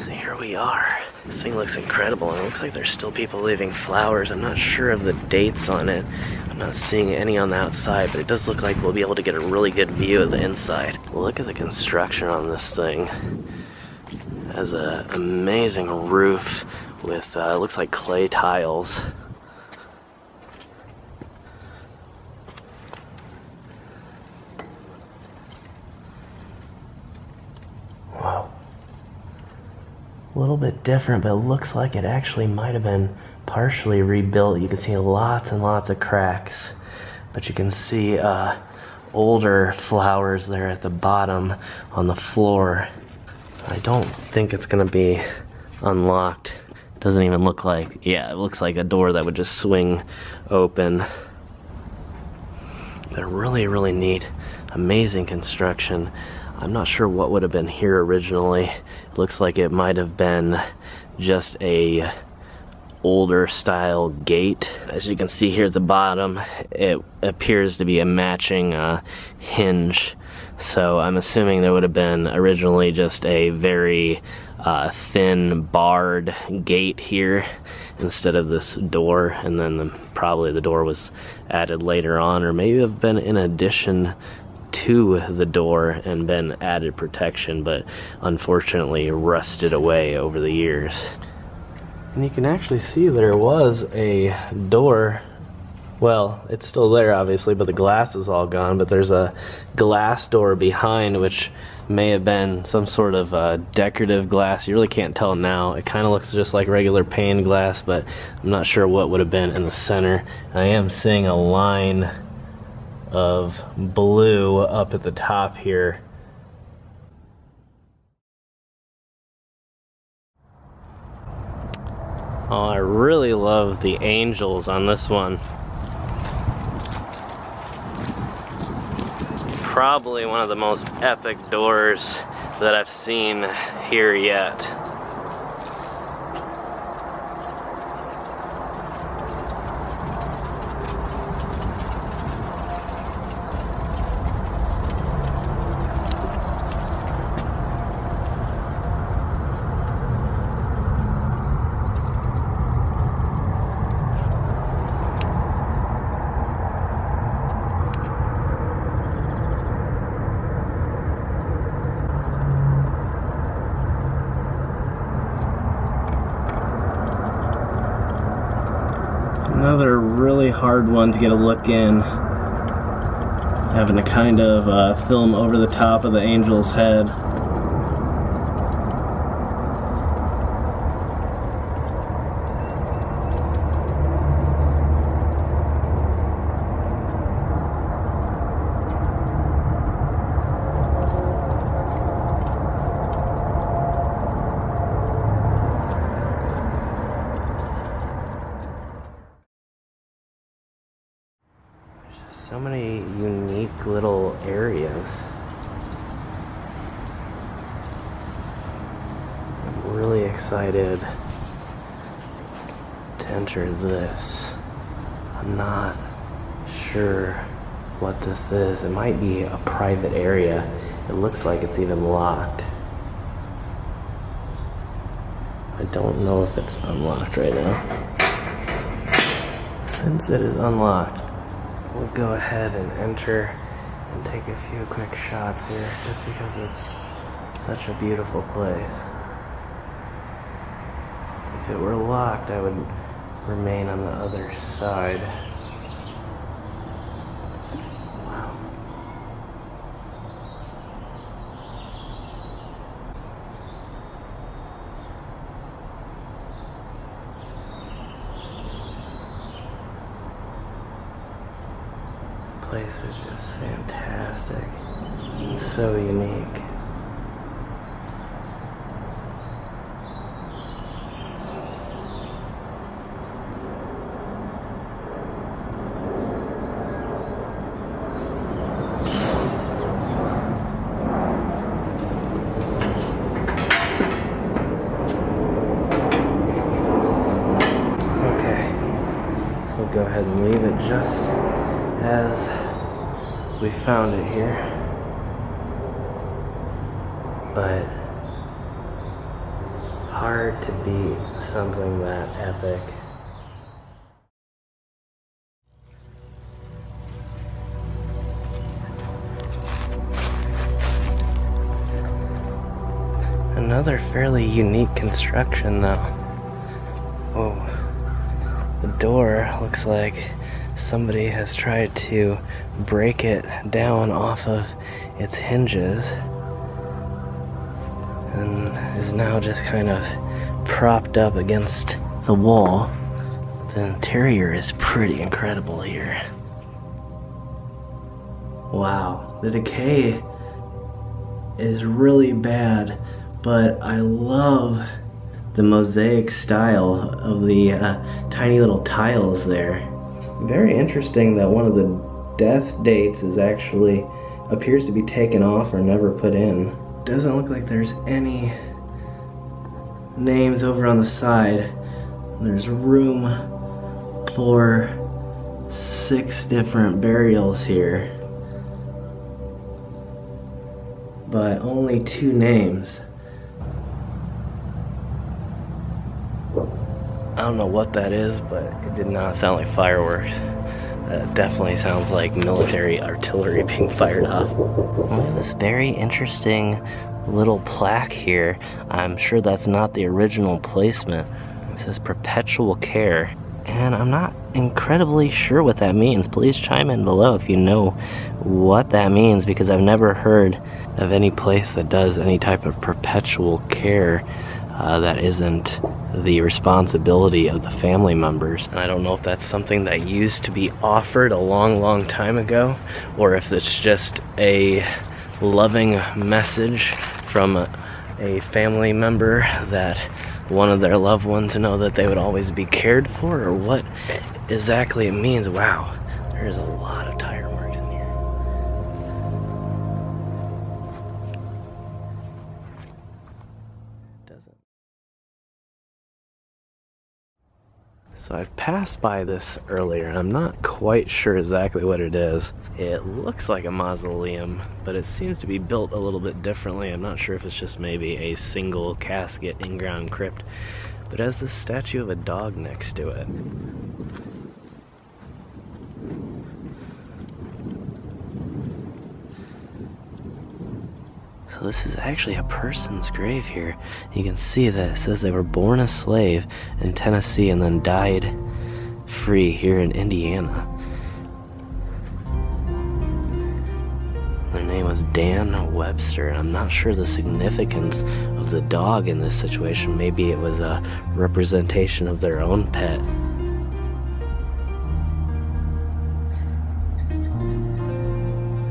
So here we are. This thing looks incredible, and it looks like there's still people leaving flowers. I'm not sure of the dates on it. I'm not seeing any on the outside, but it does look like we'll be able to get a really good view of the inside. Look at the construction on this thing. It has an amazing roof with, looks like clay tiles. Wow. A little bit different, but it looks like it actually might have been partially rebuilt. You can see lots and lots of cracks, but you can see older flowers there at the bottom on the floor. I don't think it's gonna be unlocked. Doesn't even look like, yeah, it looks like a door that would just swing open. They're really, really neat, amazing construction. I'm not sure what would have been here originally. It looks like it might have been just a older style gate. As you can see here at the bottom, it appears to be a matching hinge. So I'm assuming there would have been originally just a very thin barred gate here instead of this door, and then probably the door was added later on, or maybe have been in addition to the door and been added protection, but unfortunately rusted away over the years. And you can actually see there was a door. Well, it's still there obviously, but the glass is all gone, but there's a glass door behind, which may have been some sort of decorative glass. You really can't tell now. It kind of looks just like regular pane glass, but I'm not sure what would have been in the center. I am seeing a line of blue up at the top here. Oh, I really love the angels on this one. Probably one of the most epic doors that I've seen here yet. Another really hard one to get a look in. Having to kind of film over the top of the angel's head. So many unique little areas. I'm really excited to enter this. I'm not sure what this is. It might be a private area. It looks like it's even locked. I don't know if it's unlocked right now. Since it is unlocked, we'll go ahead and enter and take a few quick shots here, just because it's such a beautiful place. If it were locked, I would remain on the other side. Wow. Place is just fantastic and so unique. Okay, so we'll go ahead and leave it just as we found it here, but hard to beat something that epic. Another fairly unique construction though. Whoa. The door looks like somebody has tried to break it down off of its hinges and is now just kind of propped up against the wall. The interior is pretty incredible here. Wow, the decay is really bad, but I love the mosaic style of the tiny little tiles there. Very interesting that one of the death dates is actually appears to be taken off or never put in. Doesn't look like there's any names over on the side. There's room for 6 different burials here, but only 2 names. I don't know what that is, but it did not sound like fireworks. That definitely sounds like military artillery being fired off. Look at this very interesting little plaque here. I'm sure that's not the original placement. It says perpetual care, and I'm not incredibly sure what that means. Please chime in below if you know what that means, because I've never heard of any place that does any type of perpetual care that isn't the responsibility of the family members. And I don't know if that's something that used to be offered a long time ago, or if it's just a loving message from a family member that wanted their loved one to know that they would always be cared for, or what exactly it means. Wow, there's a lot of tire marks in here. So I passed by this earlier, and I'm not quite sure exactly what it is. It looks like a mausoleum, but it seems to be built a little bit differently. I'm not sure if it's just maybe a single casket in-ground crypt, but it has this statue of a dog next to it. So this is actually a person's grave here. You can see that it says they were born a slave in Tennessee and then died free here in Indiana. Their name was Dan Webster, and I'm not sure the significance of the dog in this situation. Maybe it was a representation of their own pet.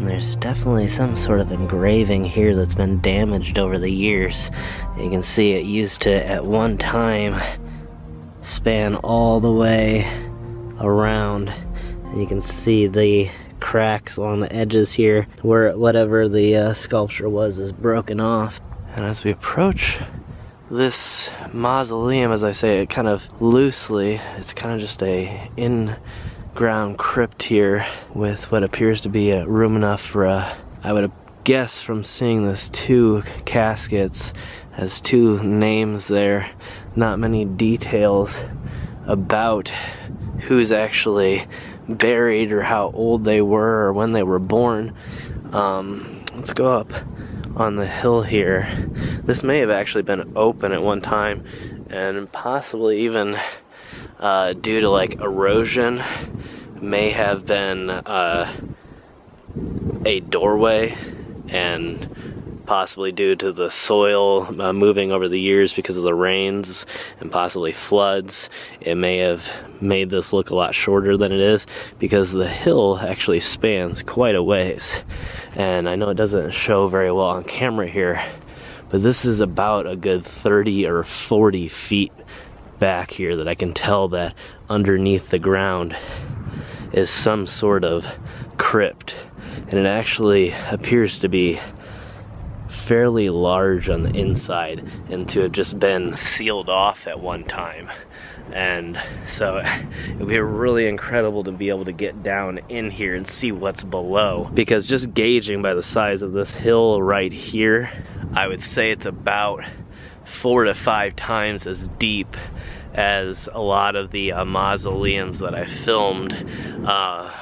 There's definitely some sort of engraving here that's been damaged over the years. You can see it used to, at one time, span all the way around. And you can see the cracks along the edges here, where whatever the sculpture was is broken off. And as we approach this mausoleum, as I say it kind of loosely, it's kind of just a in-ground crypt here with what appears to be a room enough for I would guess from seeing this, 2 caskets, has 2 names there. Not many details about who's actually buried or how old they were or when they were born. Let's go up on the hill here. This may have actually been open at one time, and possibly even due to like erosion, may have been a doorway, and possibly due to the soil moving over the years because of the rains and possibly floods, it may have made this look a lot shorter than it is, because the hill actually spans quite a ways. And I know it doesn't show very well on camera here, but this is about a good 30 or 40 feet back here that I can tell that underneath the ground is some sort of crypt. And it actually appears to be fairly large on the inside, and to have just been sealed off at one time. And so it would be really incredible to be able to get down in here and see what's below, because just gauging by the size of this hill right here, I would say it's about 4 to 5 times as deep as a lot of the mausoleums that I filmed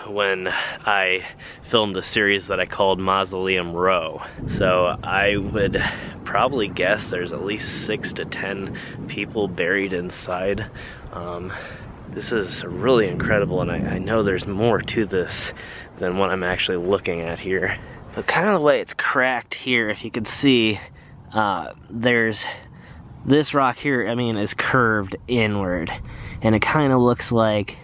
when I filmed a series that I called Mausoleum Row. So I would probably guess there's at least 6 to 10 people buried inside. This is really incredible, and I know there's more to this than what I'm actually looking at here. But kind of the way it's cracked here, if you can see, there's this rock here, I mean, is curved inward, and it kind of looks like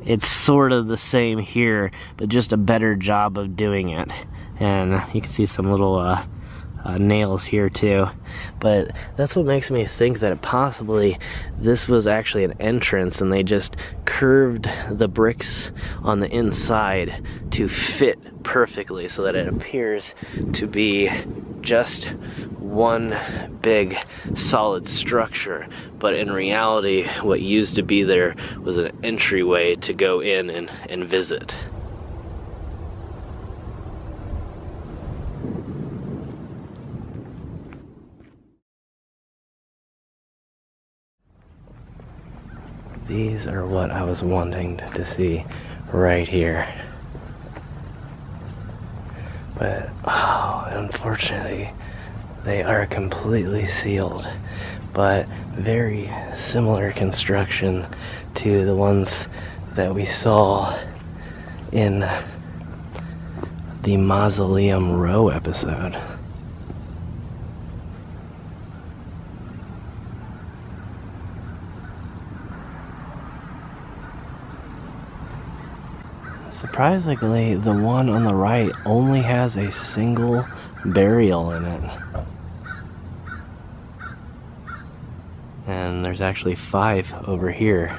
it's sort of the same here, but just a better job of doing it. And you can see some little nails here too. But that's what makes me think that possibly this was actually an entrance, and they just curved the bricks on the inside to fit perfectly so that it appears to be just one big solid structure, but in reality what used to be there was an entryway to go in and visit. These are what I was wanting to see right here. But, oh, unfortunately, they are completely sealed. But very similar construction to the ones that we saw in the Mausoleum Row episode. Surprisingly, the one on the right only has a single burial in it. And there's actually 5 over here.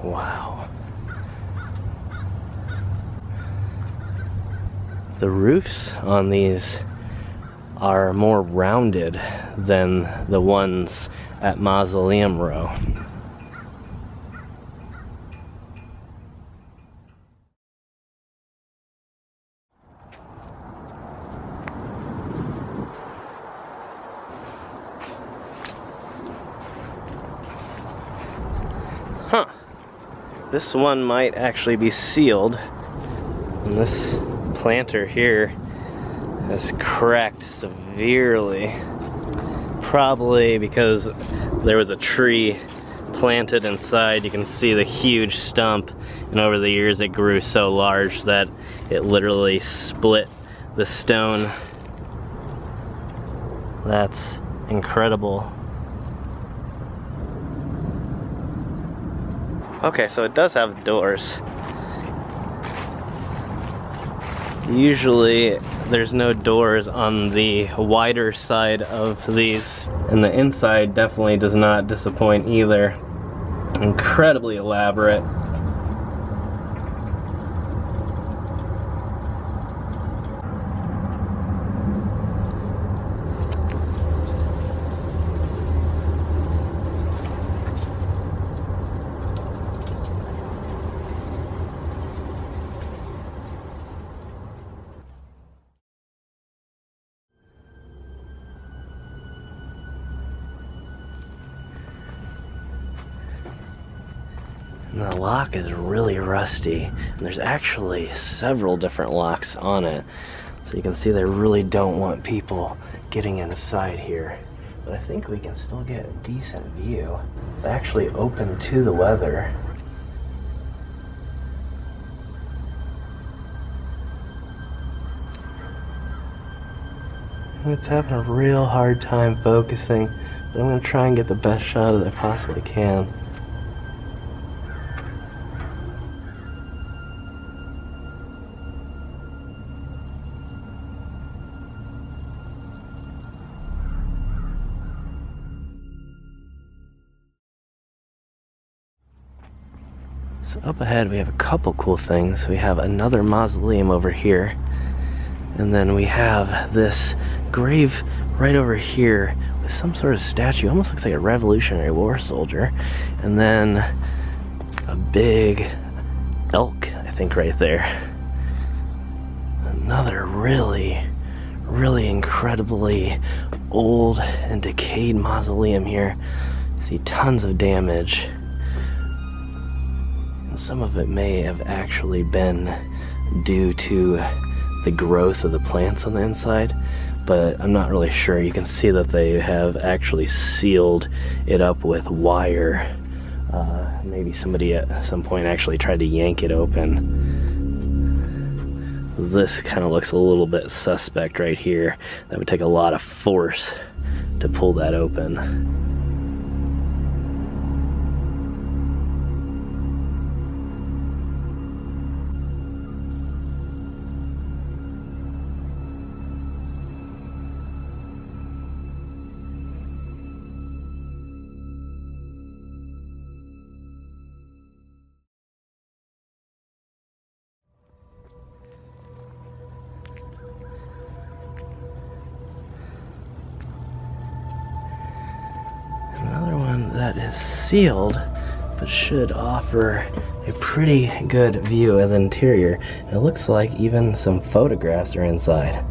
Wow. The roofs on these are more rounded than the ones at Mausoleum Row. Huh. This one might actually be sealed. And this planter here has cracked severely. Probably because there was a tree planted inside. You can see the huge stump, and over the years it grew so large that it literally split the stone. That's incredible. Okay, so it does have doors. Usually there's no doors on the wider side of these, and the inside definitely does not disappoint either. Incredibly elaborate. And the lock is really rusty, and there's actually several different locks on it. So you can see they really don't want people getting inside here. But I think we can still get a decent view. It's actually open to the weather. And it's having a real hard time focusing, but I'm gonna try and get the best shot that I possibly can. So up ahead we have a couple cool things. We have another mausoleum over here, and then we have this grave right over here some sort of statue. Almost looks like a Revolutionary War soldier. And then a big elk, I think, right there. Another really incredibly old and decayed mausoleum here. You see tons of damage. And some of it may have actually been due to the growth of the plants on the inside, but I'm not really sure. You can see that they have actually sealed it up with wire. Maybe somebody at some point actually tried to yank it open. This kind of looks a little bit suspect right here. That would take a lot of force to pull that open. Another one that is sealed, but should offer a pretty good view of the interior. And it looks like even some photographs are inside.